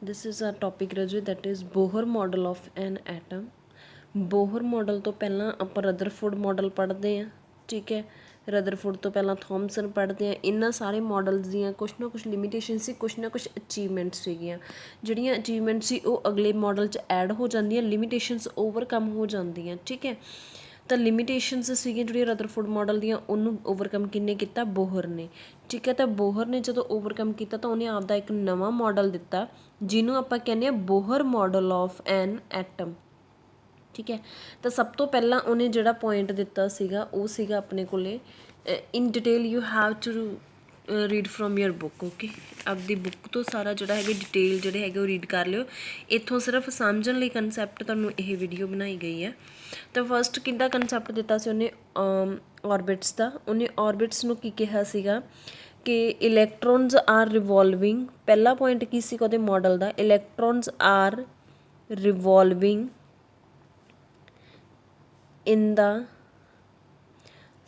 This is our topic Raju, that is Bohr model of an atom. Bohr model ਤੋਂ ਪਹਿਲਾਂ ਆਪਾਂ Rutherford model ਪੜ੍ਹਦੇ ਹਾਂ, ਠੀਕ ਹੈ। ਰਦਰਫੋਰਡ ਤੋਂ ਪਹਿਲਾਂ ਥੋਮਸਨ ਪੜ੍ਹਦੇ ਹਾਂ। ਇਹਨਾਂ ਸਾਰੇ ਮਾਡਲਸ ਦੀਆਂ ਕੁਛ ਨਾ ਕੁਛ ਲਿਮੀਟੇਸ਼ਨ ਸੀ, ਕੁਛ ਨਾ ਕੁਛ ਅਚੀਵਮੈਂਟਸ ਸੀਗੀਆਂ। ਜਿਹੜੀਆਂ ਅਚੀਵਮੈਂਟ ਸੀ ਉਹ ਅਗਲੇ ਮਾਡਲ 'ਚ ਐਡ ਹੋ ਜਾਂਦੀਆਂ, ਲਿਮੀਟੇਸ਼ਨਸ ਓਵਰਕਮ ਹੋ ਜਾਂਦੀਆਂ, ਠੀਕ ਹੈ। ਤਾਂ ਲਿਮੀਟੇਸ਼ਨਸ ਸੀਗੀਆਂ ਜਿਹੜੀਆਂ ਰਦਰਫੋਰਡ ਮਾਡਲ ਦੀਆਂ, ਉਹਨੂੰ ਓਵਰਕਮ ਕਿਹਨੇ ਕੀਤਾ? ਬੋਹਰ ਨੇ, ਠੀਕ ਹੈ। ਤਾਂ ਬੋਹਰ ਨੇ ਜਦੋਂ ਓਵਰਕਮ ਕੀਤਾ ਤਾਂ ਉਹਨੇ ਆਪਦਾ ਇੱਕ ਨਵਾਂ ਮਾਡਲ ਦਿੱਤਾ, ਜਿਹਨੂੰ ਆਪਾਂ ਕਹਿੰਦੇ ਹਾਂ ਬੋਹਰ ਮਾਡਲ ਆਫ ਐਨ ਐਟਮ, ਠੀਕ ਹੈ। ਤਾਂ ਸਭ ਤੋਂ ਪਹਿਲਾਂ ਉਹਨੇ ਜਿਹੜਾ ਪੁਆਇੰਟ ਦਿੱਤਾ ਸੀਗਾ ਉਹ ਸੀਗਾ ਆਪਣੇ ਕੋਲੇ, in detail you have to read from your book, okay. ਆਪਦੀ ਬੁੱਕ ਤੋਂ ਸਾਰਾ ਜਿਹੜਾ ਹੈਗਾ ਡਿਟੇਲ ਜਿਹੜੇ ਹੈਗੇ ਉਹ ਰੀਡ ਕਰ ਲਿਓ। ਇੱਥੋਂ ਸਿਰਫ ਸਮਝਣ ਲਈ ਕੰਸੈਪਟ ਤੁਹਾਨੂੰ ਇਹ ਵੀਡੀਓ ਬਣਾਈ ਗਈ ਹੈ। ਤਾਂ ਫਸਟ ਕਿੱਦਾਂ ਕੰਸੈਪਟ ਦਿੱਤਾ ਸੀ ਉਹਨੇ? ਔਰਬਿਟਸ ਦਾ। ਉਹਨੇ ਔਰਬਿਟਸ ਨੂੰ ਕੀ ਕਿਹਾ ਸੀਗਾ ਕਿ ਇਲੈਕਟ੍ਰੋਨਸ ਆਰ ਰਿਵੋਲਵਿੰਗ। ਪਹਿਲਾ ਪੁਆਇੰਟ ਕੀ ਸੀਗਾ ਉਹਦੇ ਮਾਡਲ ਦਾ? Electrons are revolving in the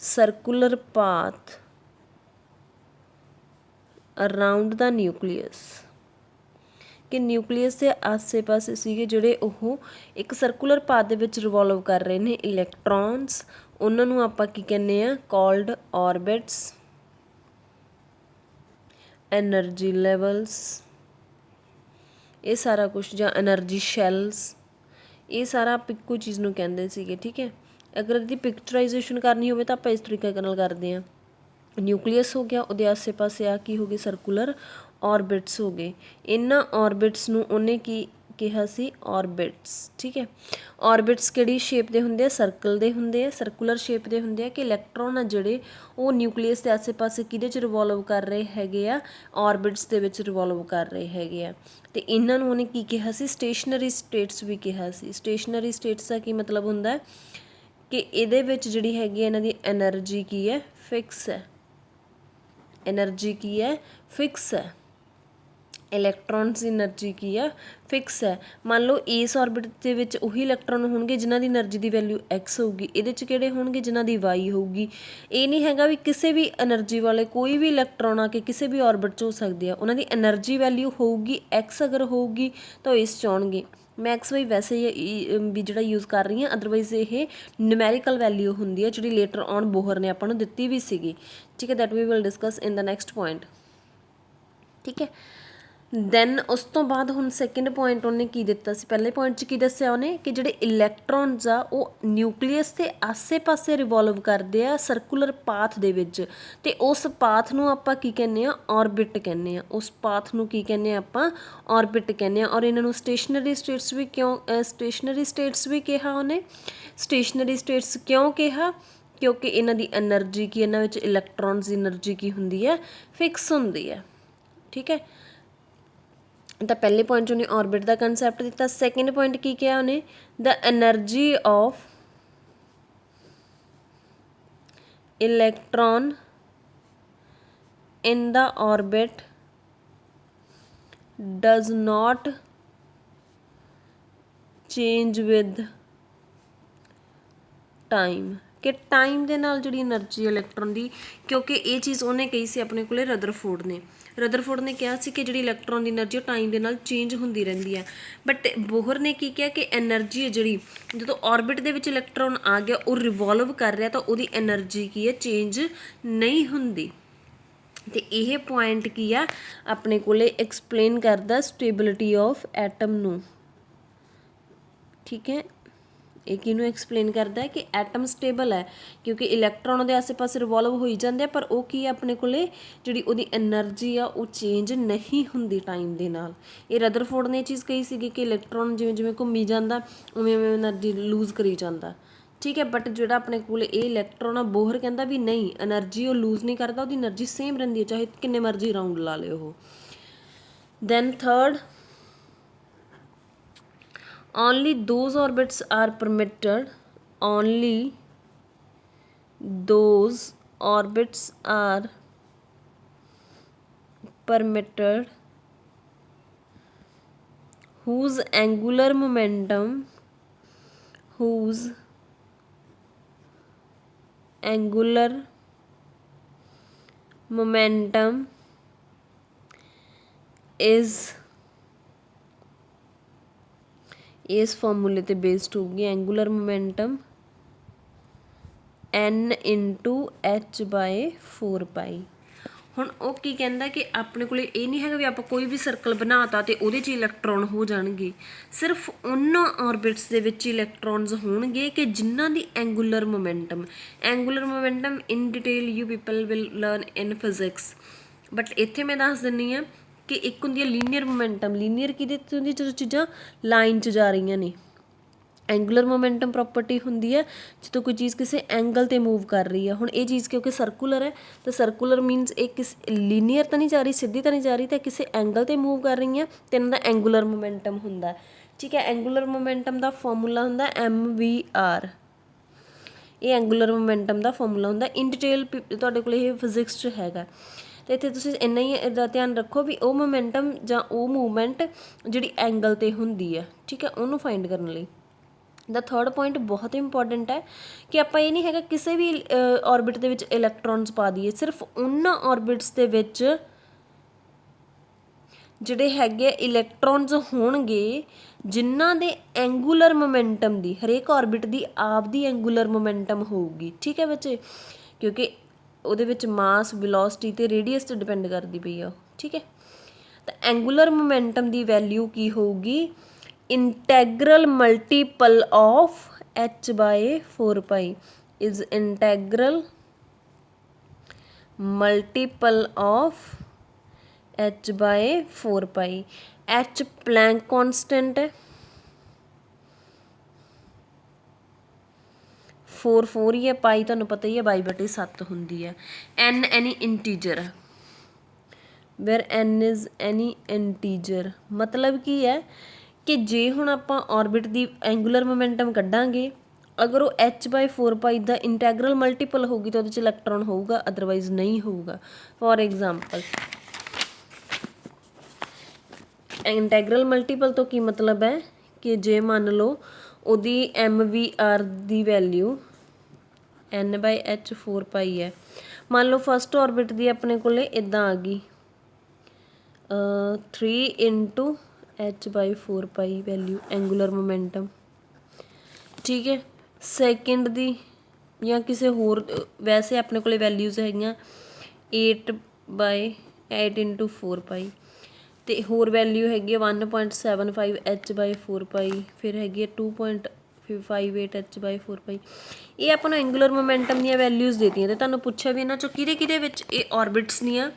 circular path around the nucleus, ਕਿ ਨਿਊਕਲੀਅਸ ਦੇ ਆਸੇ ਪਾਸੇ ਸੀਗੇ ਜਿਹੜੇ ਉਹ ਇੱਕ ਸਰਕੂਲਰ ਪਾਥ ਦੇ ਵਿੱਚ ਰਿਵੋਲਵ ਕਰ ਰਹੇ ਨੇ ਇਲੈਕਟ੍ਰੋਨਸ। ਉਹਨਾਂ ਨੂੰ ਆਪਾਂ ਕੀ ਕਹਿੰਦੇ ਆ? ਕਾਲਡ ਔਰਬਿਟਸ। ਐਨਰਜੀ ਲੈਵਲਸ, ਇਹ ਸਾਰਾ ਕੁਛ, ਜਾਂ ਐਨਰਜੀ ਸ਼ੈਲਸ, ਇਹ ਸਾਰਾ ਆਪਾਂ ਇੱਕੋ ਚੀਜ਼ ਨੂੰ ਕਹਿੰਦੇ ਸੀਗੇ, ਠੀਕ ਹੈ। ਅਗਰ ਇਹਦੀ ਪਿਕਚਰਾਈਜੇਸ਼ਨ ਕਰਨੀ ਹੋਵੇ ਤਾਂ ਆਪਾਂ ਇਸ ਤਰੀਕੇ ਨਾਲ ਕਰਦੇ ਹਾਂ। ਨਿਊਕਲੀਅਸ ਹੋ ਗਿਆ, ਉਹਦੇ ਆਸੇ ਪਾਸੇ ਆ ਕੀ ਹੋ ਗਏ? ਸਰਕੂਲਰ ਔਰਬਿਟਸ ਹੋ ਗਏ। ਇਹਨਾਂ ਔਰਬਿਟਸ ਨੂੰ ਉਹਨੇ ਕੀ ਕਿਹਾ ਸੀ? ਔਰਬਿਟਸ, ਠੀਕ ਹੈ। ਔਰਬਿਟਸ ਕਿਹੜੀ ਸ਼ੇਪ ਦੇ ਹੁੰਦੇ ਆ? ਸਰਕਲ ਦੇ ਹੁੰਦੇ ਆ, ਸਰਕੂਲਰ ਸ਼ੇਪ ਦੇ ਹੁੰਦੇ ਆ। ਕਿ ਇਲੈਕਟ੍ਰੋਨ ਆ ਜਿਹੜੇ ਉਹ ਨਿਊਕਲੀਅਸ ਦੇ ਆਸੇ ਪਾਸੇ ਕਿਹਦੇ 'ਚ ਰਿਵੋਲਵ ਕਰ ਰਹੇ ਹੈਗੇ ਆ? ਔਰਬਿਟਸ ਦੇ ਵਿੱਚ ਰਿਵੋਲਵ ਕਰ ਰਹੇ ਹੈਗੇ ਆ। ਅਤੇ ਇਹਨਾਂ ਨੂੰ ਉਹਨੇ ਕੀ ਕਿਹਾ ਸੀ? ਸਟੇਸ਼ਨਰੀ ਸਟੇਟਸ ਵੀ ਕਿਹਾ ਸੀ। ਸਟੇਸ਼ਨਰੀ ਸਟੇਟਸ ਦਾ ਕੀ ਮਤਲਬ ਹੁੰਦਾ? ਕਿ ਇਹਦੇ ਵਿੱਚ ਜਿਹੜੀ ਹੈਗੀ ਇਹਨਾਂ ਦੀ ਐਨਰਜੀ ਕੀ ਹੈ? ਫਿਕਸ ਹੈ। ਐਨਰਜੀ ਕੀ ਹੈ? ਫਿਕਸ ਹੈ। ਇਲੈਕਟ੍ਰੋਨਸ ਦੀ ਐਨਰਜੀ ਕੀ ਹੈ? ਫਿਕਸ ਹੈ। ਮੰਨ ਲਓ ਇਸ ਔਰਬਿਟ ਦੇ ਵਿੱਚ ਉਹੀ ਇਲੈਕਟ੍ਰੋਨ ਹੋਣਗੇ ਜਿਨ੍ਹਾਂ ਦੀ ਐਨਰਜੀ ਦੀ ਵੈਲਿਊ ਐਕਸ ਹੋਊਗੀ, ਇਹਦੇ 'ਚ ਕਿਹੜੇ ਹੋਣਗੇ? ਜਿਨ੍ਹਾਂ ਦੀ ਵਾਈ ਹੋਊਗੀ। ਇਹ ਨਹੀਂ ਹੈਗਾ ਵੀ ਕਿਸੇ ਵੀ ਐਨਰਜੀ ਵਾਲੇ ਕੋਈ ਵੀ ਇਲੈਕਟ੍ਰੋਨ ਆ ਕੇ ਕਿਸੇ ਵੀ ਔਰਬਿਟ 'ਚ ਹੋ ਸਕਦੇ ਆ। ਉਹਨਾਂ ਦੀ ਐਨਰਜੀ ਵੈਲਿਊ ਹੋਊਗੀ ਐਕਸ, ਅਗਰ ਹੋਊਗੀ ਤਾਂ ਉਹ ਇਸ 'ਚ ਆਉਣਗੇ। ਮੈਂ ਐਕਸ ਵਾਈ ਵੈਸੇ ਵੀ ਜਿਹੜਾ ਯੂਜ਼ ਕਰ ਰਹੀ ਹਾਂ, ਅਦਰਵਾਈਜ਼ ਇਹ ਨਿਊਮੈਰੀਕਲ ਵੈਲਿਊ ਹੁੰਦੀ ਹੈ ਜਿਹੜੀ ਲੇਟਰ ਔਨ ਬੋਹਰ ਨੇ ਆਪਾਂ ਨੂੰ ਦਿੱਤੀ ਵੀ ਸੀਗੀ, ਠੀਕ ਹੈ। That we will discuss in the next point, ਠੀਕ ਹੈ। ਦੈਨ ਉਸ ਤੋਂ ਬਾਅਦ ਹੁਣ ਸੈਕਿੰਡ ਪੁਆਇੰਟ ਉਹਨੇ ਕੀ ਦਿੱਤਾ ਸੀ? ਪਹਿਲੇ ਪੁਆਇੰਟ 'ਚ ਕੀ ਦੱਸਿਆ ਉਹਨੇ? ਕਿ ਜਿਹੜੇ ਇਲੈਕਟ੍ਰੋਨਸ ਆ ਉਹ ਨਿਊਕਲੀਅਸ ਦੇ ਆਸੇ ਪਾਸੇ ਰਿਵੋਲਵ ਕਰਦੇ ਆ ਸਰਕੂਲਰ ਪਾਥ ਦੇ ਵਿੱਚ, ਅਤੇ ਉਸ ਪਾਥ ਨੂੰ ਆਪਾਂ ਕੀ ਕਹਿੰਦੇ ਆ? ਔਰਬਿਟ ਕਹਿੰਦੇ ਆ। ਉਸ ਪਾਥ ਨੂੰ ਕੀ ਕਹਿੰਦੇ ਆ ਆਪਾਂ? ਔਰਬਿਟ ਕਹਿੰਦੇ ਆ। ਔਰ ਇਹਨਾਂ ਨੂੰ ਸਟੇਸ਼ਨਰੀ ਸਟੇਟਸ ਵੀ ਸਟੇਸ਼ਨਰੀ ਸਟੇਟਸ ਵੀ ਕਿਹਾ ਉਹਨੇ। ਸਟੇਸ਼ਨਰੀ ਸਟੇਟਸ ਕਿਉਂ ਕਿਹਾ? ਕਿਉਂਕਿ ਇਹਨਾਂ ਦੀ ਐਨਰਜੀ ਕੀ, ਇਹਨਾਂ ਵਿੱਚ ਇਲੈਕਟ੍ਰੋਨਸ ਦੀ ਐਨਰਜੀ ਕੀ ਹੁੰਦੀ ਹੈ? ਫਿਕਸ ਹੁੰਦੀ ਹੈ, ਠੀਕ ਹੈ। ਤਾਂ ਪਹਿਲੇ ਪੁਆਇੰਟ 'ਚ ਉਹਨੇ ਔਰਬਿਟ ਦਾ ਕੰਸੈਪਟ ਦਿੱਤਾ। ਸੈਕਿੰਡ ਪੁਆਇੰਟ ਕੀ ਕਿਹਾ ਉਹਨੇ? The energy of electron in the orbit does not change with time. ਕਿ ਟਾਈਮ ਦੇ ਨਾਲ ਜਿਹੜੀ ਐਨਰਜੀ ਇਲੈਕਟ੍ਰੋਨ ਦੀ, ਕਿਉਂਕਿ ਇਹ ਚੀਜ਼ ਉਹਨੇ ਕਹੀ ਸੀ ਆਪਣੇ ਕੋਲੇ ਰਦਰਫੋਰਡ ਨੇ। ਰਦਰਫੋਰਡ ਨੇ ਕਿਹਾ ਸੀ ਕਿ ਜਿਹੜੀ ਇਲੈਕਟ੍ਰੋਨ ਦੀ ਐਨਰਜੀ ਉਹ ਟਾਈਮ ਦੇ ਨਾਲ ਚੇਂਜ ਹੁੰਦੀ ਰਹਿੰਦੀ ਹੈ। ਬਟ ਬੋਹਰ ਨੇ ਕੀ ਕਿਹਾ? ਕਿ ਐਨਰਜੀ ਹੈ ਜਿਹੜੀ, ਜਦੋਂ ਔਰਬਿਟ ਦੇ ਵਿੱਚ ਇਲੈਕਟ੍ਰੋਨ ਆ ਗਿਆ, ਉਹ ਰਿਵੋਲਵ ਕਰ ਰਿਹਾ, ਤਾਂ ਉਹਦੀ ਐਨਰਜੀ ਕੀ ਹੈ? ਚੇਂਜ ਨਹੀਂ ਹੁੰਦੀ। ਅਤੇ ਇਹ ਪੁਆਇੰਟ ਕੀ ਆ ਆਪਣੇ ਕੋਲੇ? ਐਕਸਪਲੇਨ ਕਰਦਾ ਸਟੇਬਿਲਿਟੀ ਆਫ ਐਟਮ ਨੂੰ, ਠੀਕ ਹੈ। ਇਹ ਕਿਹਨੂੰ ਐਕਸਪਲੇਨ ਕਰਦਾ ਹੈ? ਕਿ ਐਟਮ ਸਟੇਬਲ ਹੈ, ਕਿਉਂਕਿ ਇਲੈਕਟ੍ਰੋਨ ਉਹਦੇ ਆਸੇ ਪਾਸੇ ਰਿਵੋਲਵ ਹੋਈ ਜਾਂਦੇ ਆ, ਪਰ ਉਹ ਕੀ ਆ ਆਪਣੇ ਕੋਲੇ? ਜਿਹੜੀ ਉਹਦੀ ਐਨਰਜੀ ਆ ਉਹ ਚੇਂਜ ਨਹੀਂ ਹੁੰਦੀ ਟਾਈਮ ਦੇ ਨਾਲ। ਇਹ ਰਦਰਫੋਰਡ ਨੇ ਇਹ ਚੀਜ਼ ਕਹੀ ਸੀਗੀ ਕਿ ਇਲੈਕਟ੍ਰੋਨ ਜਿਵੇਂ ਜਿਵੇਂ ਘੁੰਮੀ ਜਾਂਦਾ ਉਵੇਂ ਉਵੇਂ ਐਨਰਜੀ ਲੂਜ਼ ਕਰੀ ਜਾਂਦਾ, ਠੀਕ ਹੈ। ਬਟ ਜਿਹੜਾ ਆਪਣੇ ਕੋਲ ਇਹ ਇਲੈਕਟ੍ਰੋਨ ਆ, ਬੋਹਰ ਕਹਿੰਦਾ ਵੀ ਨਹੀਂ, ਐਨਰਜੀ ਉਹ ਲੂਜ਼ ਨਹੀਂ ਕਰਦਾ, ਉਹਦੀ ਐਨਰਜੀ ਸੇਮ ਰਹਿੰਦੀ ਹੈ, ਚਾਹੇ ਕਿੰਨੇ ਮਰਜ਼ੀ ਰਾਊਂਡ ਲਾ ਲਿਓ ਉਹ। Then third, only those orbits are permitted, only those orbits are permitted whose angular momentum is इस फॉर्मूले ते बेस्ड होगी angular momentum n into H by 4 pi. ਹੁਣ ਉਹ ਕੀ ਕਹਿੰਦਾ ਕਿ ਆਪਣੇ ਕੋਲ ਇਹ ਨਹੀਂ ਹੈਗਾ ਵੀ ਆਪਾਂ ਕੋਈ ਵੀ ਸਰਕਲ ਬਣਾਤਾ ਤੇ ਉਹਦੇ 'ਚ ਇਲੈਕਟ੍ਰੋਨ ਹੋ ਜਾਣਗੇ, ਸਿਰਫ ਉਹਨਾਂ ਆਰਬਿਟਸ ਦੇ ਵਿੱਚ ਇਲੈਕਟ੍ਰੋਨਸ ਹੋਣਗੇ ਕਿ ਜਿਨ੍ਹਾਂ ਦੀ angular momentum in detail you people will learn in physics, but ਇੱਥੇ ਮੈਂ ਦੱਸ ਦਿੰਦੀ ਹਾਂ ਕਿ ਇੱਕ ਹੁੰਦੀ ਹੈ ਲੀਨੀਅਰ ਮੋਮੈਂਟਮ। ਲੀਨੀਅਰ ਕਿਹਦੇ 'ਤੇ ਹੁੰਦੀ, ਜਦੋਂ ਚੀਜ਼ਾਂ ਲਾਈਨ 'ਚ ਜਾ ਰਹੀਆਂ ਨੇ। ਐਂਗੂਲਰ ਮੋਮੈਂਟਮ ਪ੍ਰੋਪਰਟੀ ਹੁੰਦੀ ਹੈ ਜਦੋਂ ਕੋਈ ਚੀਜ਼ ਕਿਸੇ ਐਂਗਲ 'ਤੇ ਮੂਵ ਕਰ ਰਹੀ ਹੈ। ਹੁਣ ਇਹ ਚੀਜ਼ ਕਿਉਂਕਿ ਸਰਕੂਲਰ ਹੈ ਤਾਂ ਸਰਕੂਲਰ ਮੀਨਸ ਇਹ ਲੀਨੀਅਰ ਤਾਂ ਨਹੀਂ ਜਾ ਰਹੀ, ਸਿੱਧੀ ਤਾਂ ਨਹੀਂ ਜਾ ਰਹੀ, ਤਾਂ ਕਿਸੇ ਐਂਗਲ 'ਤੇ ਮੂਵ ਕਰ ਰਹੀ ਹੈ ਅਤੇ ਇਹਨਾਂ ਦਾ ਐਂਗੂਲਰ ਮੋਮੈਂਟਮ ਹੁੰਦਾ। ਠੀਕ ਹੈ, ਐਂਗੂਲਰ ਮੋਮੈਂਟਮ ਦਾ ਫਾਰਮੂਲਾ ਹੁੰਦਾ MVR। ਇਹ ਐਂਗੂਲਰ ਮੋਮੈਂਟਮ ਦਾ ਫਾਰਮੂਲਾ ਹੁੰਦਾ। ਇਨ ਡਿਟੇਲ ਤੁਹਾਡੇ ਕੋਲ ਇਹ ਫਿਜ਼ਿਕਸ 'ਚ ਹੈਗਾ। ਅਤੇ ਇੱਥੇ ਤੁਸੀਂ ਇੰਨਾ ਹੀ ਇਹਦਾ ਧਿਆਨ ਰੱਖੋ ਵੀ ਉਹ ਮੋਮੈਂਟਮ ਜਾਂ ਉਹ ਮੂਵਮੈਂਟ ਜਿਹੜੀ ਐਂਗਲ 'ਤੇ ਹੁੰਦੀ ਹੈ। ਠੀਕ ਹੈ, ਉਹਨੂੰ ਫਾਈਂਡ ਕਰਨ ਲਈ। ਦਾ ਥਰਡ ਪੁਆਇੰਟ ਬਹੁਤ ਇੰਪੋਰਟੈਂਟ ਹੈ ਕਿ ਆਪਾਂ ਇਹ ਨਹੀਂ ਹੈਗਾ ਕਿਸੇ ਵੀ ਔਰਬਿਟ ਦੇ ਵਿੱਚ ਇਲੈਕਟ੍ਰੋਨਸ ਪਾ ਦਈਏ, ਸਿਰਫ ਉਹਨਾਂ ਔਰਬਿਟਸ ਦੇ ਵਿੱਚ ਜਿਹੜੇ ਹੈਗੇ ਇਲੈਕਟ੍ਰੋਨਸ ਹੋਣਗੇ ਜਿਨ੍ਹਾਂ ਦੇ ਐਂਗੂਲਰ ਮੋਮੈਂਟਮ ਦੀ, ਹਰੇਕ ਔਰਬਿਟ ਦੀ ਆਪਦੀ ਐਂਗੂਲਰ ਮੋਮੈਂਟਮ ਹੋਊਗੀ। ਠੀਕ ਹੈ ਬੱਚੇ, ਕਿਉਂਕਿ ਉਹਦੇ ਵਿੱਚ ਮਾਸ, ਵੈਲੋਸਿਟੀ ਅਤੇ ਰੇਡੀਅਸ 'ਤੇ ਡਿਪੈਂਡ ਕਰਦੀ ਪਈ ਆ। ਠੀਕ ਹੈ, ਤਾਂ ਐਂਗੂਲਰ ਮੋਮੈਂਟਮ ਦੀ ਵੈਲਿਊ ਕੀ ਹੋਊਗੀ, integral multiple of h by 4 pi is integral multiple of h by 4 pi. h Planck constant ਹੈ, 4 ਹੀ ਹੈ, ਪਾਈ ਤੁਹਾਨੂੰ ਪਤਾ ਹੀ ਹੈ 22/7 ਹੁੰਦੀ ਹੈ। n ਐਨੀ ਇੰਟੀਜਰ ਹੈ, where n is any integer. ਮਤਲਬ ਕੀ ਹੈ ਕਿ ਜੇ ਹੁਣ ਆਪਾਂ ਔਰਬਿਟ ਦੀ ਐਂਗੂਲਰ ਮੋਮੈਂਟਮ ਕੱਢਾਂਗੇ, ਅਗਰ ਉਹ h ਬਾਏ 4 ਪਾਈ ਦਾ ਇੰਟੈਗਰਲ ਮਲਟੀਪਲ ਹੋਊਗੀ ਤਾਂ ਉਹਦੇ 'ਚ ਇਲੈਕਟ੍ਰੋਨ ਹੋਊਗਾ, ਅਦਰਵਾਈਜ਼ ਨਹੀਂ ਹੋਊਗਾ। ਫੋਰ ਐਗਜ਼ਾਮਪਲ, ਇੰਟੈਗਰਲ ਮਲਟੀਪਲ ਤੋਂ ਕੀ ਮਤਲਬ ਹੈ ਕਿ ਜੇ ਮੰਨ ਲਓ ਉਹਦੀ MVR ਦੀ ਵੈਲਿਊ n/h 4 ਪਾਈ ਹੈ, ਮੰਨ ਲਓ ਫਸਟ ਔਰਬਿਟ ਦੀ ਆਪਣੇ ਕੋਲ ਇੱਦਾਂ ਆ ਗਈ 3 ਇੰਟੂ h ਬਾਈ 4 ਪਾਈ ਵੈਲਿਊ ਐਂਗੂਲਰ ਮੋਮੈਂਟਮ। ਠੀਕ ਹੈ, ਸੈਕਿੰਡ ਦੀ ਜਾਂ ਕਿਸੇ ਹੋਰ, ਵੈਸੇ ਆਪਣੇ ਕੋਲ ਵੈਲਿਊਜ਼ ਹੈਗੀਆਂ 8/8 ਇੰਟੂ 4 ਪਾਈ, ਅਤੇ ਹੋਰ ਵੈਲਿਊ ਹੈਗੀ ਹੈ 1.75 h ਬਾਈ 4 ਪਾਈ, ਫਿਰ ਹੈਗੀ ਹੈ 2.58 h ਬਾਈ 4 ਪਾਈ। ਇਹ ਆਪਾਂ ਨੂੰ ਐਂਗੂਲਰ ਮੋਮੈਂਟਮ ਦੀਆਂ ਵੈਲਿਊਜ਼ ਦੇਤੀਆਂ, ਅਤੇ ਤੁਹਾਨੂੰ ਪੁੱਛਿਆ ਵੀ ਇਹਨਾਂ 'ਚੋਂ ਕਿਹਦੇ ਵਿੱਚ ਇਹ ਔਰਬਿਟਸ ਦੀਆਂ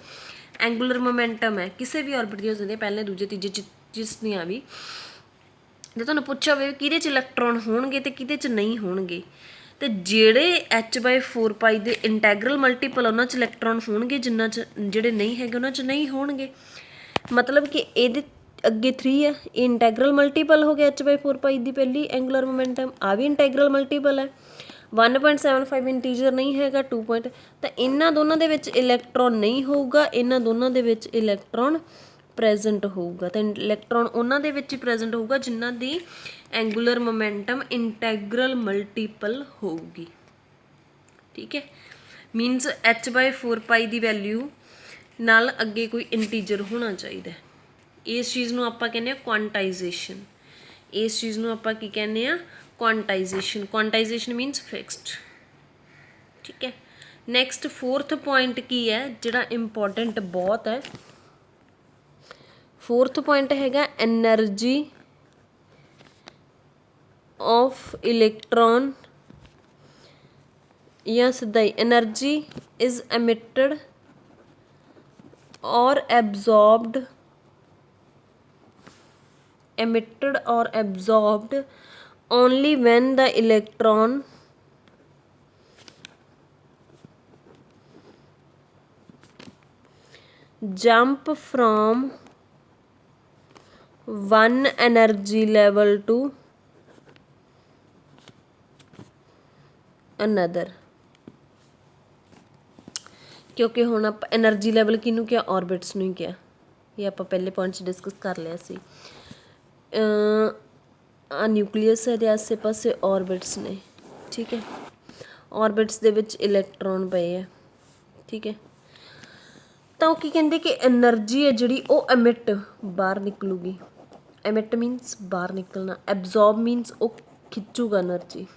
ਐਂਗੂਲਰ ਮੋਮੈਂਟਮ ਹੈ, ਕਿਸੇ ਵੀ ਔਰਬਿਟ ਦੀਆਂ ਹੋ ਜਾਂਦੀਆਂ, ਪਹਿਲੇ ਦੂਜੇ ਤੀਜੇ ਜਿਸ ਦੀਆਂ ਵੀ। ਜੇ ਤੁਹਾਨੂੰ ਪੁੱਛਿਆ ਹੋਵੇ ਕਿਹਦੇ 'ਚ ਇਲੈਕਟ੍ਰੋਨ ਹੋਣਗੇ ਅਤੇ ਕਿਹਦੇ 'ਚ ਨਹੀਂ ਹੋਣਗੇ, ਅਤੇ ਜਿਹੜੇ h ਬਾਈ 4 ਪਾਈ ਦੇ ਇੰਟੈਗਰਲ ਮਲਟੀਪਲ ਉਹਨਾਂ 'ਚ ਇਲੈਕਟ੍ਰੋਨ ਹੋਣਗੇ, ਜਿਨ੍ਹਾਂ 'ਚ ਜਿਹੜੇ ਨਹੀਂ ਹੈਗੇ ਉਹਨਾਂ 'ਚ ਨਹੀਂ ਹੋਣਗੇ। ਮਤਲਬ ਕਿ ਇਹਦੇ ਅੱਗੇ 3 ਹੈ, ਇਹ ਇੰਟੈਗਰਲ ਮਲਟੀਪਲ ਹੋ ਗਿਆ h ਬਾਈ 4 ਪਾਈ ਦੀ ਪਹਿਲੀ ਐਂਗੂਲਰ ਮੋਮੈਂਟਮ, ਆ ਵੀ ਇੰਟੈਗਰਲ ਮਲਟੀਪਲ ਹੈ। 1.75 ਇੰਟੀਜਰ ਨਹੀਂ ਹੈਗਾ, 2 ਤਾਂ ਇਹਨਾਂ ਦੋਨਾਂ ਦੇ ਵਿੱਚ ਇਲੈਕਟ੍ਰੋਨ ਨਹੀਂ ਹੋਊਗਾ, ਇਹਨਾਂ ਦੋਨਾਂ ਦੇ ਵਿੱਚ ਇਲੈਕਟ੍ਰੋਨ ਪ੍ਰੈਜੈਂਟ ਹੋਊਗਾ। ਤਾਂ ਇਲੈਕਟ੍ਰੋਨ ਉਹਨਾਂ ਦੇ ਵਿੱਚ ਹੀ ਪ੍ਰੈਜੈਂਟ ਹੋਊਗਾ ਜਿਨ੍ਹਾਂ ਦੀ ਐਂਗੂਲਰ ਮੋਮੈਂਟਮ ਇੰਟੈਗਰਲ ਮਲਟੀਪਲ ਹੋਊਗੀ। ਠੀਕ ਹੈ, ਮੀਨਸ h ਬਾਈ 4 ਪਾਈ ਦੀ ਵੈਲਿਊ ਨਾਲ ਅੱਗੇ ਕੋਈ ਇੰਟੀਜਰ ਹੋਣਾ ਚਾਹੀਦਾ। ਇਸ ਚੀਜ਼ ਨੂੰ ਆਪਾਂ ਕਹਿੰਦੇ ਹਾਂ ਕੁਆਂਟਾਈਜੇਸ਼ਨ। ਇਸ ਚੀਜ਼ ਨੂੰ ਆਪਾਂ ਕੀ ਕਹਿੰਦੇ ਹਾਂ, ਕੁਆਂਟਾਈਜੇਸ਼ਨ। ਕੁਆਂਟਾਈਜੇਸ਼ਨ ਮੀਨਸ ਫਿਕਸਡ। ਠੀਕ ਹੈ, ਨੈਕਸਟ ਫੋਰਥ ਪੁਆਇੰਟ ਕੀ ਹੈ ਜਿਹੜਾ ਇੰਪੋਰਟੈਂਟ ਬਹੁਤ ਹੈ, ਫੋਰਥ ਪੁਆਇੰਟ ਹੈਗਾ ਐਨਰਜੀ ਆਫ ਇਲੈਕਟ੍ਰੋਨ, ਜਾਂ ਸਿੱਧਾ ਹੀ energy is emitted or absorbed only when the electron jump from one energy level to another। ਕਿਉਂਕਿ ਹੁਣ ਆਪਾਂ ਐਨਰਜੀ ਲੈਵਲ ਕਿਹਨੂੰ ਕਿਹਾ, ਔਰਬਿਟਸ ਨੂੰ ਹੀ ਕਿਹਾ। ਇਹ ਆਪਾਂ ਪਹਿਲੇ ਪੁਆਇੰਟ 'ਚ ਡਿਸਕਸ ਕਰ ਲਿਆ ਸੀ। ਨਿਊਕਲੀਅਸ ਦੇ ਆਸੇ ਪਾਸੇ ਔਰਬਿਟਸ ਨੇ। ਠੀਕ ਹੈ, ਔਰਬਿਟਸ ਦੇ ਵਿੱਚ ਇਲੈਕਟ੍ਰੋਨ ਪਏ ਆ। ਠੀਕ ਹੈ, ਤਾਂ ਉਹ ਕੀ ਕਹਿੰਦੇ ਕਿ ਐਨਰਜੀ ਹੈ ਜਿਹੜੀ ਉਹ ਐਮਿਟ ਬਾਹਰ ਨਿਕਲੂਗੀ। ਐਮਿਟ ਮੀਨਸ ਬਾਹਰ ਨਿਕਲਣਾ, ਐਬਜ਼ੋਰਬ ਮੀਨਸ ਉਹ ਖਿੱਚੂਗਾ એનર્ਜੀ।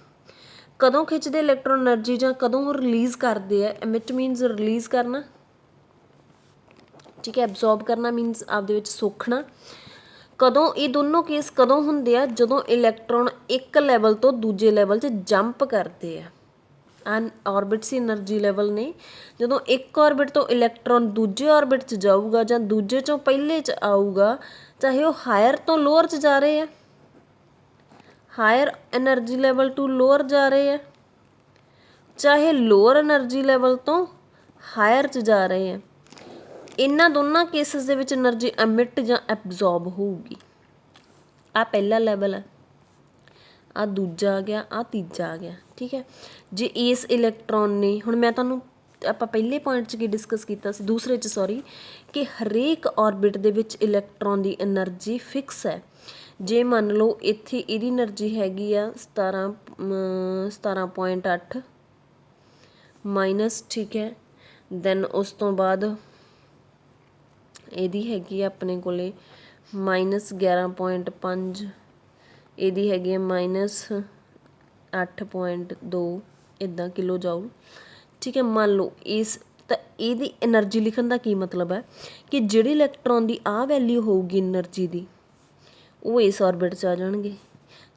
ਕਦੋਂ ਖਿੱਚਦੇ ਇਲੈਕਟ੍ਰੋਨ એનર્ਜੀ ਜਾਂ ਕਦੋਂ ਉਹ ਰਿਲੀਜ਼ ਕਰਦੇ ਆ? ਐਮਿਟ ਮੀਨਸ ਰਿਲੀਜ਼ ਕਰਨਾ, ਠੀਕ ਹੈ। ਐਬਜ਼ੋਰਬ ਕਰਨਾ ਮੀਨਸ ਆਪਦੇ ਵਿੱਚ ਸੋਖਣਾ। ਕਦੋਂ ਇਹ ਦੋਨੋਂ ਕੇਸ ਕਦੋਂ ਹੁੰਦੇ ਆ? ਜਦੋਂ ਇਲੈਕਟ੍ਰੋਨ ਇੱਕ ਲੈਵਲ ਤੋਂ ਦੂਜੇ ਲੈਵਲ 'ਚ ਜੰਪ ਕਰਦੇ ਆ। ਔਰਬਿਟਸ એનર્ਜੀ ਲੈਵਲ ਨੇ। ਜਦੋਂ ਇੱਕ ਔਰਬਿਟ ਤੋਂ ਇਲੈਕਟ੍ਰੋਨ ਦੂਜੇ ਔਰਬਿਟ 'ਚ ਜਾਊਗਾ ਜਾਂ ਦੂਜੇ 'ਚੋਂ ਪਹਿਲੇ 'ਚ ਆਊਗਾ, ਚਾਹੇ ਉਹ ਹਾਇਰ ਤੋਂ ਲੋਅਰ 'ਚ ਜਾ ਰਹੇ ਆ, higher energy level to lower ਜਾ ਰਹੇ ਆ, ਚਾਹੇ ਲੋਅਰ એનર્ਜੀ ਲੈਵਲ ਤੋਂ ਹਾਇਰ 'ਚ ਜਾ ਰਹੇ ਆ, ਇਹਨਾਂ ਦੋਨਾਂ ਕੇਸਿਸ ਦੇ ਵਿੱਚ એનર્ਜੀ ਐਮਿਟ ਜਾਂ ਐਬਜ਼ੋਰਬ ਹੋਊਗੀ। ਆਹ ਪਹਿਲਾ ਲੈਵਲ ਹੈ, ਆਹ ਦੂਜਾ ਆ ਗਿਆ, ਆਹ ਤੀਜਾ ਆ ਗਿਆ, ਠੀਕ ਹੈ। ਜੇ ਇਸ ਇਲੈਕਟ੍ਰੋਨ ਨੇ, ਹੁਣ ਮੈਂ ਤੁਹਾਨੂੰ ਆਪਾਂ ਪਹਿਲੇ ਪੁਆਇੰਟ 'ਚ ਕੀ ਡਿਸਕਸ ਕੀਤਾ ਸੀ, ਦੂਸਰੇ 'ਚ ਸੌਰੀ, ਕਿ ਹਰੇਕ ਔਰਬਿਟ ਦੇ ਵਿੱਚ ਇਲੈਕਟ੍ਰੋਨ ਦੀ એનર્ਜੀ ਫਿਕਸ ਹੈ। ਜੇ ਮੰਨ ਲਓ ਇੱਥੇ ਇਹਦੀ એનર્ਜੀ ਹੈਗੀ ਆ 17.8 ਮਾਈਨਸ, ਠੀਕ ਹੈ। ਦੈਨ ਉਸ ਤੋਂ ਬਾਅਦ ਇਹਦੀ ਹੈਗੀ ਆ ਆਪਣੇ ਕੋਲੇ -11.5, ਇਹਦੀ ਹੈਗੀ ਆ -8.2, ਇੱਦਾਂ ਕਿਲੋ ਜਾਊਲ, ਠੀਕ ਹੈ। ਮੰਨ ਲਓ ਇਸ ਤਾਂ ਇਹਦੀ એનર્ਜੀ ਲਿਖਣ ਦਾ ਕੀ ਮਤਲਬ ਹੈ ਕਿ ਜਿਹੜੀ ਇਲੈਕਟ੍ਰੋਨ ਦੀ ਆਹ ਵੈਲਿਊ ਹੋਊਗੀ એનર્ਜੀ ਦੀ, ਉਹ ਇਸ ਔਰਬਿਟ 'ਚ ਆ ਜਾਣਗੇ।